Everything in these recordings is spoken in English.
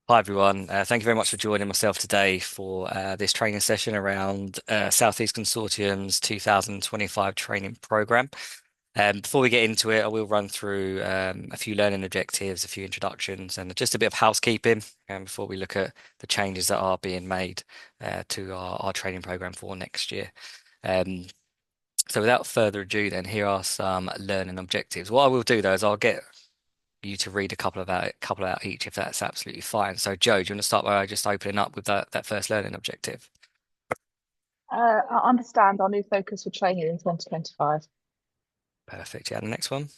Hi everyone. Thank you very much for joining myself today for this training session around Southeast Consortium's 2025 training program. Before we get into it, I will run through a few learning objectives, a few introductions, and just a bit of housekeeping before we look at the changes that are being made to our training program for next year. Um, so without further ado, then here are some learning objectives. What I will do though is I'll get you to read a couple out each, if that's absolutely fine. So, Joe, do you want to start by just opening up with that first learning objective? I understand our new focus for training in 2025 Perfect. Yeah, the next one.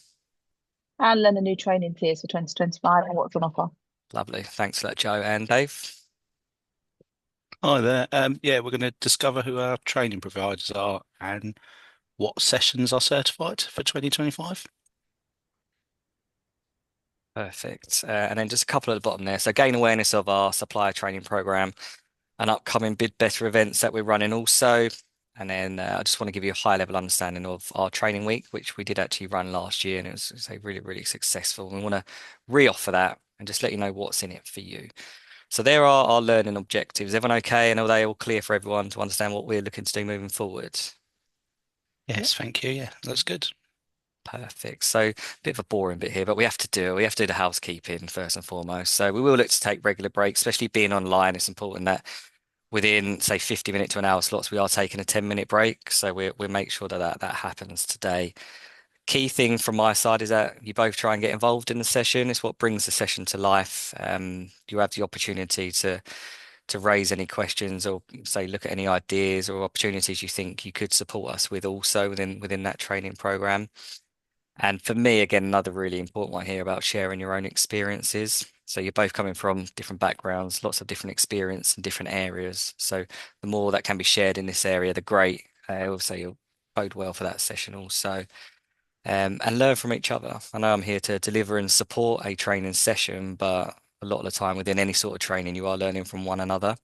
and learn the new training tiers for 2025 and what's on offer. Lovely. Thanks for that, Joe. And Dave? Hi there. Yeah, we're going to discover who our training providers are and what sessions are certified for 2025. Perfect. And then just a couple at the bottom there. So, gain awareness of our supplier training program and upcoming Bid Better events that we're running also. And then I just want to give you a high level understanding of our training week, which we did actually run last year, and it was a really, really successful. We want to re-offer that and just let you know what's in it for you. So there are our learning objectives. Everyone okay? And are they all clear for everyone to understand what we're looking to do moving forward? Yeah. Yes, thank you. Yeah, that's good. Perfect. So a bit of a boring bit here, but we have to do it. We have to do the housekeeping first and foremost. So we will look to take regular breaks, especially being online. It's important that within, say, 50-minute to an hour slots, we are taking a 10-minute break. So we'll make sure that happens today. Key thing from my side is that you both try and get involved in the session. It's what brings the session to life. You have the opportunity to raise any questions or say look at any ideas or opportunities you think you could support us with also within that training program. And for me, again, another really important one here about sharing your own experiences. So you're both coming from different backgrounds, lots of different experience in different areas. So the more that can be shared in this area, the great. Also, you'll bode well for that session also. And learn from each other. I know I'm here to deliver and support a training session, but a lot of the time within any sort of training, you are learning from one another.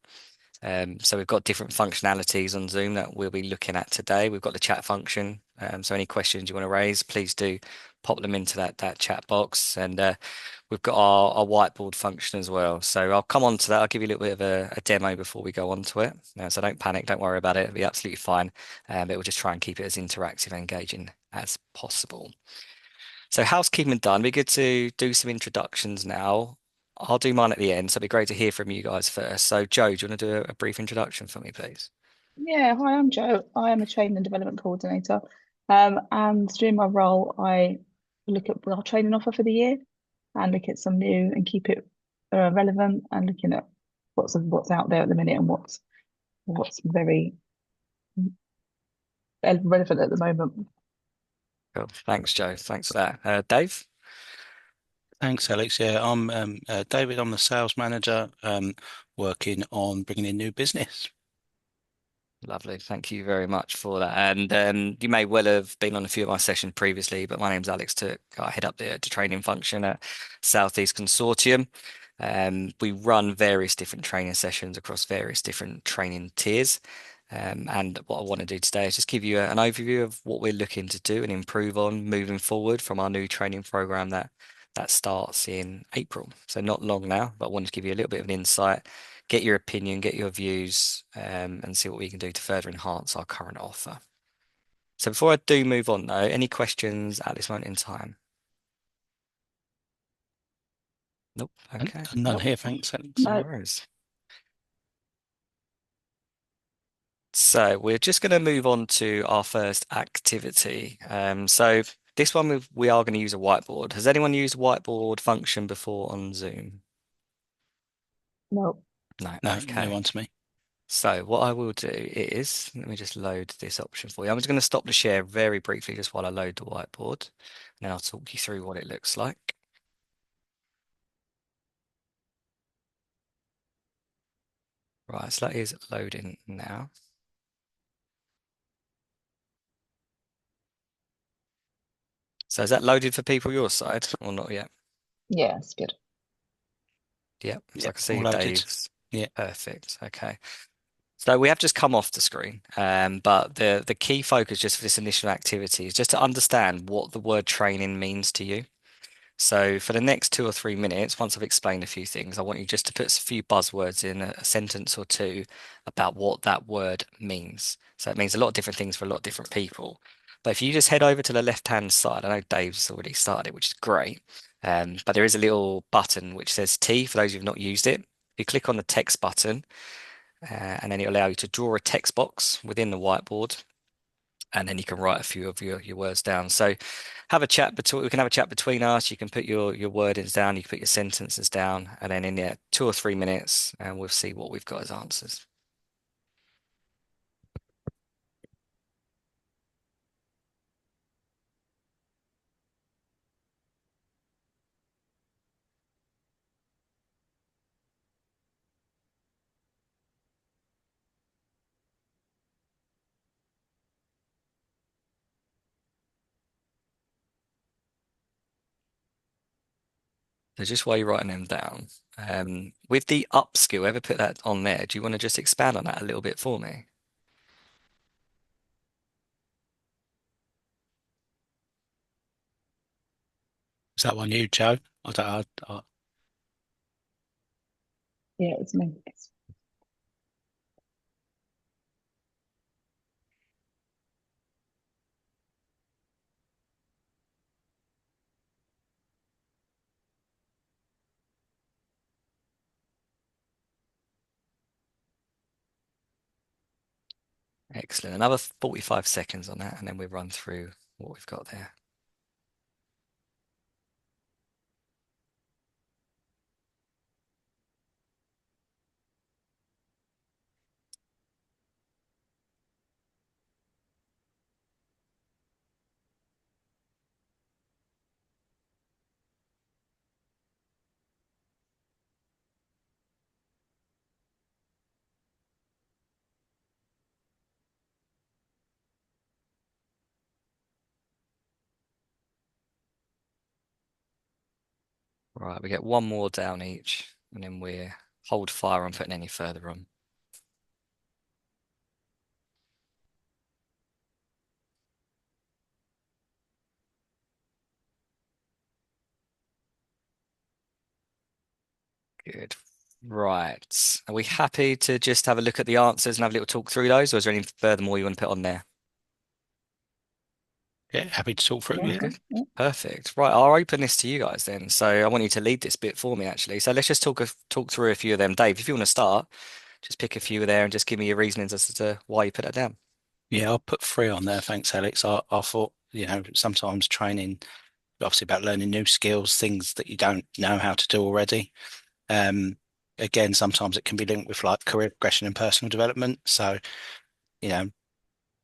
So we've got different functionalities on Zoom that we'll be looking at today. We've got the chat function. So any questions you want to raise, please do pop them into that chat box. And we've got our whiteboard function as well. So I'll come on to that. I'll give you a little bit of a demo before we go on to it. So don't panic, don't worry about it. It'll be absolutely fine. But we'll just try and keep it as interactive and engaging as possible. So housekeeping done. Be good to do some introductions now. I'll do mine at the end, so it'd be great to hear from you guys first. So, Joe, do you want to do a brief introduction for me, please? Yeah, hi, I'm Joe. I am a training and development coordinator. And during my role, I look at our training offer for the year and look at some new and keep it relevant and looking at what's out there at the minute and what's very relevant at the moment. Cool. Thanks, Joe. Thanks for that. Dave? Thanks, Alex. Yeah, I'm David. I'm the sales manager, working on bringing in new business. Lovely. Thank you very much for that. And you may well have been on a few of my sessions previously, but my name's Alex Took. I head up the training function at Southeast Consortium. We run various different training sessions across various different training tiers. And what I want to do today is just give you an overview of what we're looking to do and improve on moving forward from our new training program that starts in April. So not long now, but I wanted to give you a little bit of an insight, get your opinion, get your views, and see what we can do to further enhance our current offer. So before I do move on though, any questions at this moment in time? Nope. Okay. And none Nope. here, thanks, Alex. No No. worries. So we're just going to move on to our first activity. So this one we are going to use a whiteboard. Has anyone used whiteboard function before on Zoom? No. No. No, new Okay. one to me. So what I will do is, let me just load this option for you. I'm just going to stop the share very briefly just while I load the whiteboard, and then I'll talk you through what it looks like. Right, so that is loading now. So is that loaded for people your side or not yet? Yeah, it's good. Yep. So I Yep, can see all loaded. Dave's. Yeah. Perfect. Okay. So we have just come off the screen, but the key focus just for this initial activity is just to understand what the word training means to you. So for the next 2 or 3 minutes, once I've explained a few things, I want you just to put a few buzzwords in a sentence or two about what that word means. So it means a lot of different things for a lot of different people. But if you just head over to the left-hand side, I know Dave's already started it, which is great. But there is a little button which says T for those who've not used it. You click on the text button, and then it'll allow you to draw a text box within the whiteboard, and then you can write a few of your words down. So we can have a chat between us. You can put your wordings down, you can put your sentences down, and then in 2 or 3 minutes, and we'll see what we've got as answers. So just while you're writing them down, with the up skill, ever put that on there? Do you want to just expand on that a little bit for me? Is that one you, Joe? I don't. Yeah, it's me. Excellent. Another 45 seconds on that, and then we'll run through what we've got there. Right, we get one more down each, and then we hold fire on putting any further on. Good. Right. Are we happy to just have a look at the answers and have a little talk through those, or is there any furthermore you want to put on there? Yeah, happy to talk through. Yeah, Yeah. cool. Yeah. Perfect. Right, I'll open this to you guys then. So I want you to lead this bit for me, actually. So let's just talk through a few of them. Dave, if you want to start, just pick a few there and just give me your reasonings as to why you put that down. Yeah, I'll put three on there. Thanks, Alex. I thought, sometimes training, obviously about learning new skills, things that you don't know how to do already. Um, Again, sometimes it can be linked with like career progression and personal development. So, you know,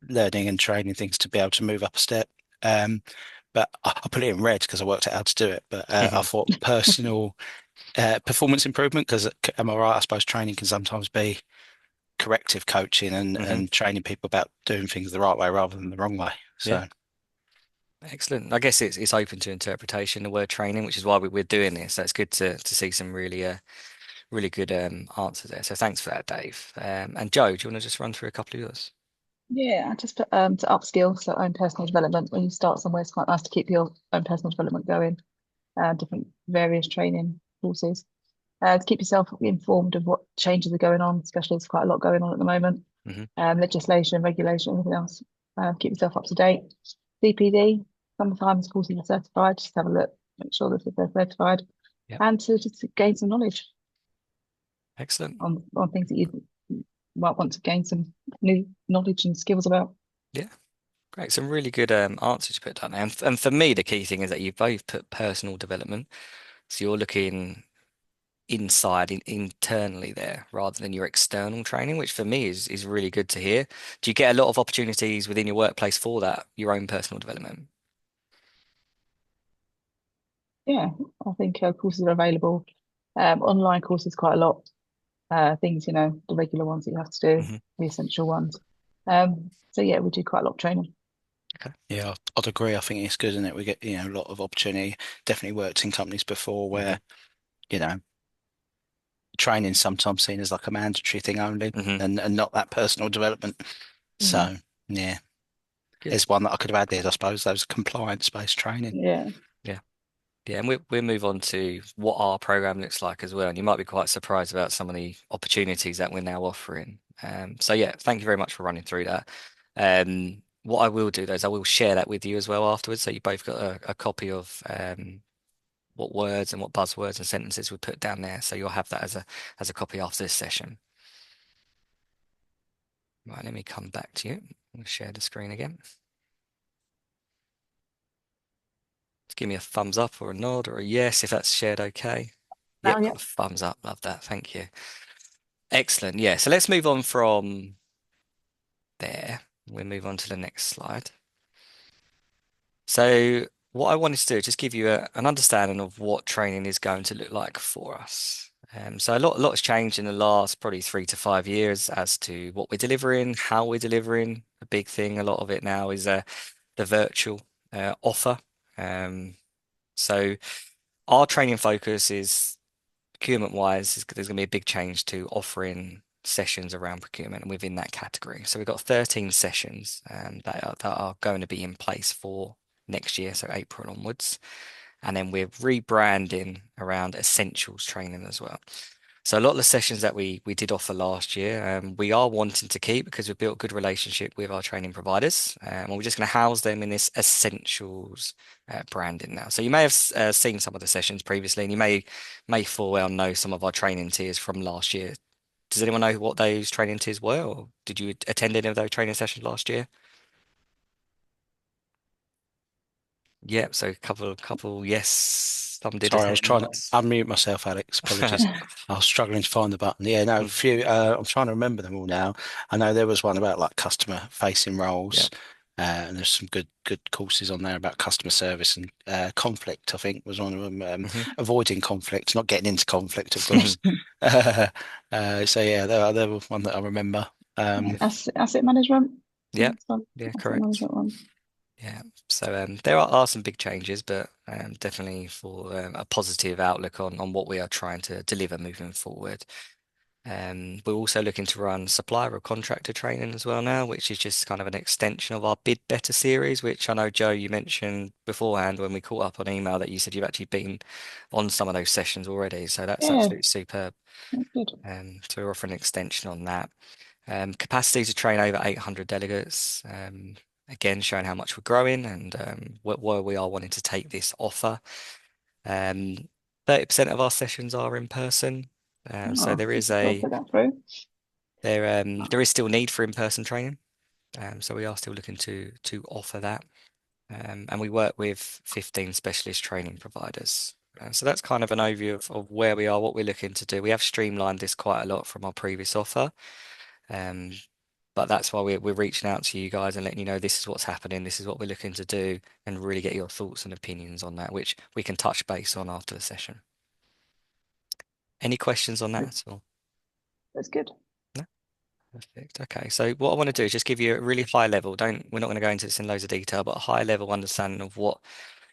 learning and training things to be able to move up a step. But I put it in red because I worked out how to do it. But I thought personal performance improvement, because am I right? I suppose training can sometimes be corrective coaching Hmm. and training people about doing things the right way rather than the wrong way. Yeah, So excellent. I guess it's open to interpretation, the word training, which is why we're doing this. So it's good to see some really good answers there. So thanks for that, Dave. And Joe, do you want to just run through a couple of yours? Yeah, I just put to upskill, so own personal development. When you start somewhere, it's quite nice to keep your own personal development going, different various training courses. To keep yourself informed of what changes are going on, especially there's quite a lot going on at the moment. Hmm. Legislation, regulation, everything else. Keep yourself up to date. CPD, sometimes courses are certified, just have a look, make sure that they're certified, Yeah, and to just gain some knowledge excellent. on things that you might want to gain some new knowledge and skills about. Yeah. Great, some really good answers you put down there. And for me, the key thing is that you both put personal development. So you're looking internally there rather than your external training, which for me is really good to hear. Do you get a lot of opportunities within your workplace for that, your own personal development? Yeah, I think courses are available. Online courses quite a lot. Things, the regular ones that you have to do, Hmm. the essential ones. So yeah, we do quite a lot of training. Okay. yeah, I'd agree. I think it's good, isn't it? We get, a lot of opportunity. Definitely worked in companies before Hmm. where, you know, training's sometimes seen as like a mandatory thing only Hmm. and not that personal development. Mm, So yeah, Good. there's one that I could have added, I suppose, those compliance-based training. yeah. Yeah. Yeah, and we'll move on to what our program looks like as well. And you might be quite surprised about some of the opportunities that we're now offering. So yeah, thank you very much for running through that. What I will do though is I will share that with you as well afterwards. So you both got a copy of what words and what buzzwords and sentences we put down there. So you'll have that as a copy after this session. Right, let me come back to you. I'll share the screen again. Just give me a thumbs up or a nod or a yes if that's shared okay. Yep, Oh, yeah. got a thumbs up. Love that. Thank you. Excellent. Yeah, so let's move on from there. We'll move on to the next slide. So what I wanted to do is just give you an understanding of what training is going to look like for us. So a lot has changed in the last probably 3 to 5 years as to what we're delivering, how we're delivering. A big thing, a lot of it now is the virtual offer. So our training focus is procurement wise, there's going to be a big change to offering sessions around procurement and within that category. So we've got 13 sessions that are going to be in place for next year, so April onwards. And then we're rebranding around essentials training as well. So a lot of the sessions that we did offer last year, we are wanting to keep because we've built a good relationship with our training providers, and we're just going to house them in this essentials branding now. So you may have seen some of the sessions previously, and you may full well know some of our training tiers from last year. Does anyone know what those training tiers were, or did you attend any of those training sessions last year? Yep. So couple yes, some did Sorry, I was attend. trying to unmute myself, Alex. Apologies. I was struggling to find the button. Yeah, no, a Mm, few. I'm trying to remember them all now. I know there was one about like customer facing yeah. roles, and there's some good courses on there about customer service and conflict. I think was one of them. Hmm. Avoiding conflict, not getting into conflict, of course. So yeah, there was one that I remember. Asset management. Yeah. So Yeah. asset Correct. management one. Yeah, so there are some big changes, but definitely for a positive outlook on what we are trying to deliver moving forward. We're also looking to run supplier or contractor training as well now, which is just kind of an extension of our Bid Better series, which I know, Joe, you mentioned beforehand when we caught up on email that you said you've actually been on some of those sessions already. So that's Yeah, absolutely superb. that's good. So we're offering an extension on that. Capacity to train over 800 delegates. Again, showing how much we're growing and where we are wanting to take this offer. 30% of our sessions are in person. So Oh, there is we'll put that through. there is still need for in-person training. So we are still looking to offer that. And we work with 15 specialist training providers. So that's kind of an overview of where we are, what we're looking to do. We have streamlined this quite a lot from our previous offer. Um, but that's why we're reaching out to you guys and letting you know this is what's happening, this is what we're looking to do, and really get your thoughts and opinions on that, which we can touch base on after the session. Any questions on that at all? That's good. No? Perfect. Okay, so what I want to do is just give you a really high level, we're not going to go into this in loads of detail, but a high level understanding of what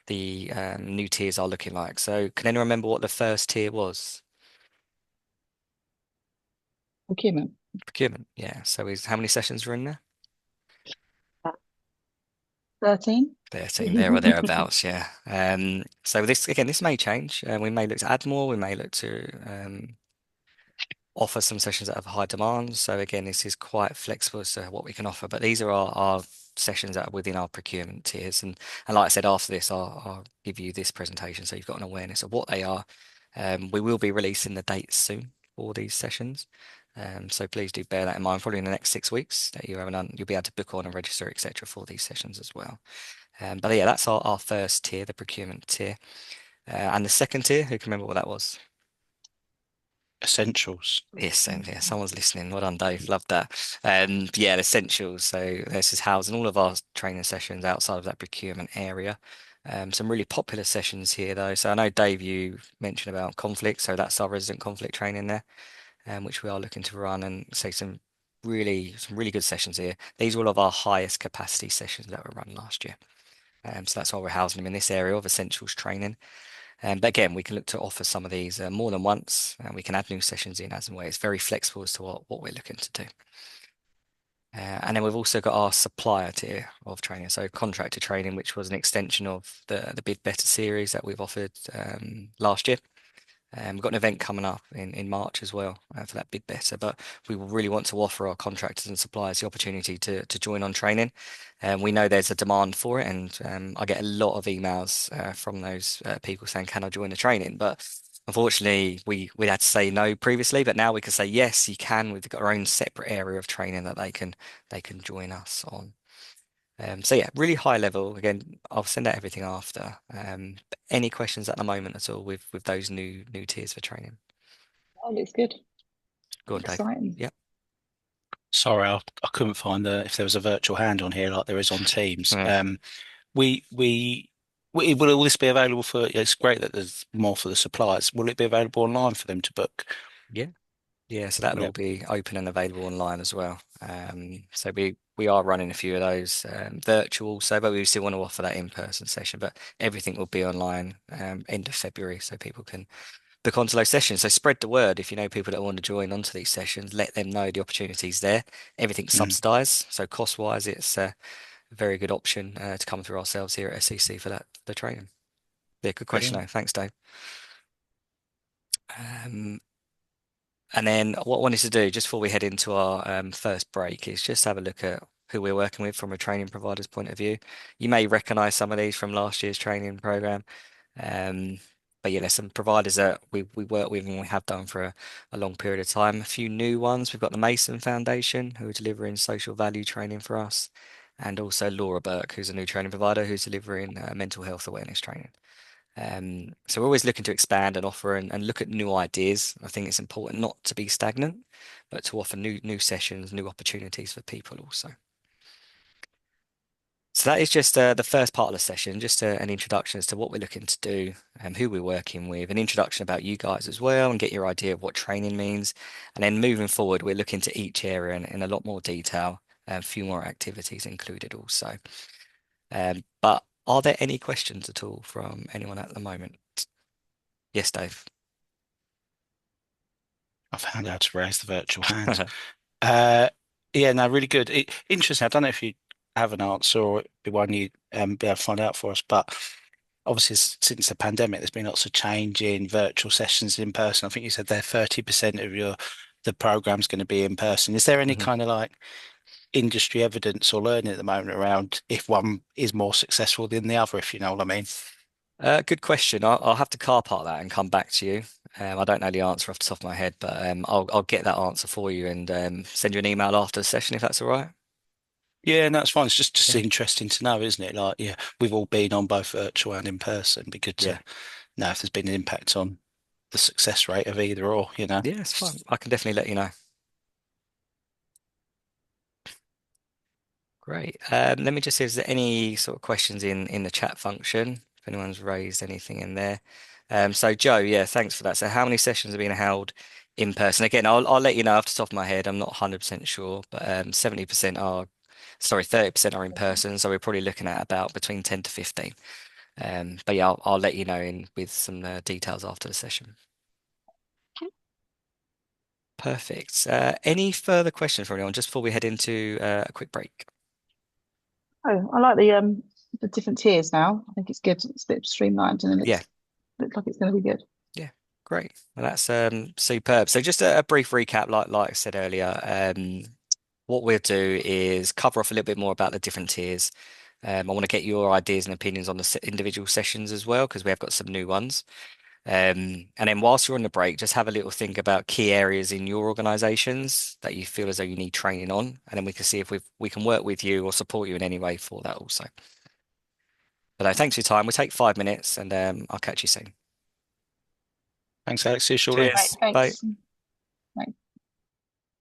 the new tiers are looking like. So can anyone remember what the first tier was? Procurement. Procurement, yeah. So is how many sessions are in there? 13. 13 there or thereabouts, yeah. So this again, this may change. We may look to add more. We may look to offer some sessions that have high demand. So again, this is quite flexible as to what we can offer. But these are our sessions that are within our procurement tiers. And like I said, after this, I'll give you this presentation so you've got an awareness of what they are. We will be releasing the dates soon for these sessions. So please do bear that in mind. Probably in the next 6 weeks that you'll be able to book on and register, etc., for these sessions as well. But yeah, that's our first tier, the procurement tier. And the second tier, who can remember what that was? Essentials. Yes, and yeah, someone's listening. Well done, Dave. Love that. Yeah, the essentials. So this is housing all of our training sessions outside of that procurement area. Some really popular sessions here, though. So I know, Dave, you mentioned about conflict. So that's our resident conflict training there, which we are looking to run and say some really good sessions here. These are all of our highest capacity sessions that were run last year. So that's why we're housing them in this area of essentials training. But again, we can look to offer some of these more than once, and we can add new sessions in as and when. It's very flexible as to what we're looking to do. And then we've also got our supplier tier of training, so contractor training, which was an extension of the Bid Better series that we've offered last year. We've got an event coming up in March as well for that Bid Better, but we really want to offer our contractors and suppliers the opportunity to join on training. And we know there's a demand for it, and I get a lot of emails from those people saying, "Can I join the training?" But unfortunately, we had to say no previously, but now we can say yes, you can. We've got our own separate area of training that they can join us on. So yeah, really high level. Again, I'll send out everything after. But any questions at the moment at all with those new tiers for training? Oh, looks good. Go on, Dave. Exciting. Yep. Sorry, I couldn't find if there was a virtual hand on here like there is on Teams. Yeah. Will all this be available for? It's great that there's more for the suppliers. Will it be available online for them to book? Yeah. Yeah. So that'll Yeah. all be open and available online as well. So we are running a few of those virtual also, but we still want to offer that in-person session. But everything will be online end of February, so people can book onto those sessions. So spread the word. If you know people that want to join onto these sessions, let them know the opportunities there. Everything's Mm, subsidised, so cost-wise, it's a very good option to come through ourselves here at SEC for the training. Yeah, good question, brilliant. though. Thanks, Dave. Um, and then what I wanted to do just before we head into our first break is just have a look at who we're working with from a training provider's point of view. You may recognise some of these from last year's training program. Um, but yeah, there's some providers that we work with and we have done for a long period of time. A few new ones. We've got the Mason Foundation, who are delivering social value training for us, and also Laura Burke, who's a new training provider who's delivering mental health awareness training. So we're always looking to expand and offer and look at new ideas. I think it's important not to be stagnant, but to offer new sessions, new opportunities for people also. So that is just the first part of the session, just an introduction as to what we're looking to do, who we're working with, an introduction about you guys as well, and get your idea of what training means. And then moving forward, we're looking to each area in a lot more detail, a few more activities included also. But are there any questions at all from anyone at the moment? Yes, Dave. I found out how to raise the virtual hand. Uh, yeah, no, really good. Interesting. I don't know if you have an answer or it'd be one you be able to find out for us, but obviously since the pandemic, there's been lots of change in virtual sessions in person. I think you said there 30% of the program's going to be in person. Is there any Mhm. kind of like industry evidence or learning at the moment around if one is more successful than the other, if you know what I mean? Good question. I'll have to car park that and come back to you. I don't know the answer off the top of my head, but I'll get that answer for you and send you an email after the session if that's all right. Yeah, no, it's fine. It's just Yeah. interesting to know, isn't it? Like, yeah, we've all been on both virtual and in person. It'd be good Yeah. to know if there's been an impact on the success rate of either or, you know. Yeah, it's fine. I can definitely let you know. Great. Let me just see if there's any sort of questions in the chat function, if anyone's raised anything in there. So Joe, yeah, thanks for that. So how many sessions are being held in person? Again, I'll let you know off the top of my head. I'm not 100% sure, but 70% are, sorry, 30% are in person. So we're probably looking at about between 10 to 15. But yeah, I'll let you know with some details after the session. Perfect. Any further questions from anyone just before we head into a quick break? Oh, I like the different tiers now. I think it's good. It's a bit streamlined and it Yeah. looks like it's going to be good. Yeah, great. Well, that's superb. So just a brief recap, like I said earlier, what we'll do is cover off a little bit more about the different tiers. I want to get your ideas and opinions on the individual sessions as well, because we have got some new ones. And then whilst you're on the break, just have a little think about key areas in your organizations that you feel as though you need training on, and then we can see if we can work with you or support you in any way for that also. But thanks for your time. We'll take 5 minutes and I'll catch you soon. Thanks, Alex. See you shortly. Right, Cheers. Bye. thanks. Right.